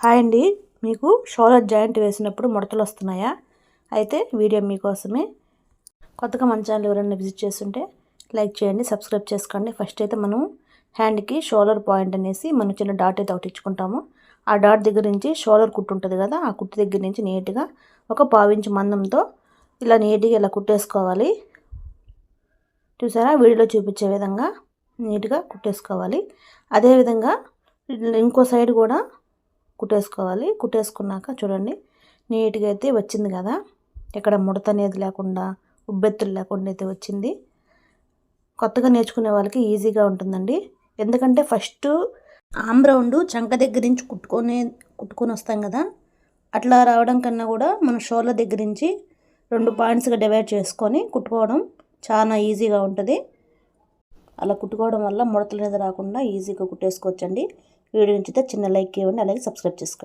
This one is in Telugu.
హాయ్ అండి, మీకు షోల్డర్ జాయింట్ వేసినప్పుడు ముడతలు వస్తున్నాయా? అయితే వీడియో మీకోసమే. కొత్తగా మన ఛానల్ ఎవరైనా విజిట్ చేస్తుంటే లైక్ చేయండి, సబ్స్క్రైబ్ చేసుకోండి. ఫస్ట్ అయితే మనం హ్యాండ్కి షోల్డర్ పాయింట్ అనేసి మనం చిన్న డాట్ అయితే ఒకటి ఇచ్చుకుంటాము. ఆ డాట్ దగ్గర నుంచి షోల్డర్ కుట్టు ఉంటుంది కదా, ఆ కుట్టు దగ్గర నుంచి నీట్గా ఒక 1/2 ఇంచు మందంతో ఇలా నీట్గా ఇలా కుట్టేసుకోవాలి. చూసారా, వీడియోలో చూపించే విధంగా నీట్గా కుట్టేసుకోవాలి. అదేవిధంగా ఇంకో సైడ్ కూడా కుట్టేసుకోవాలి. కుట్టేసుకున్నాక చూడండి, నీట్గా అయితే వచ్చింది కదా, ఇక్కడ ముడత అనేది లేకుండా ఉబ్బెత్తులు లేకుండా అయితే వచ్చింది. కొత్తగా నేర్చుకునే వాళ్ళకి ఈజీగా ఉంటుందండి. ఎందుకంటే ఫస్ట్ ఆమ్ రౌండ్ చంక దగ్గర నుంచి కుట్టుకొని వస్తాం కదా, అట్లా రావడం కన్నా కూడా మనం షోల్డర్ దగ్గర నుంచి 2 పాయింట్స్గా డివైడ్ చేసుకొని కుట్టుకోవడం చాలా ఈజీగా ఉంటుంది. అలా కుట్టుకోవడం వల్ల ముడతలు అనేది రాకుండా ఈజీగా కుట్టేసుకోవచ్చండి. వీడియో నచ్చితే చిన్న లైక్ ఇవ్వండి, అలాగే సబ్స్క్రైబ్ చేసుకోండి.